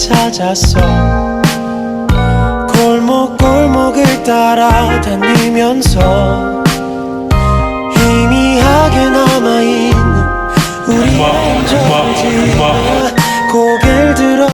찾았어. 골목골목을 따라다니면서 희미하게 남아있는 우리의 흔적을 고개를 들어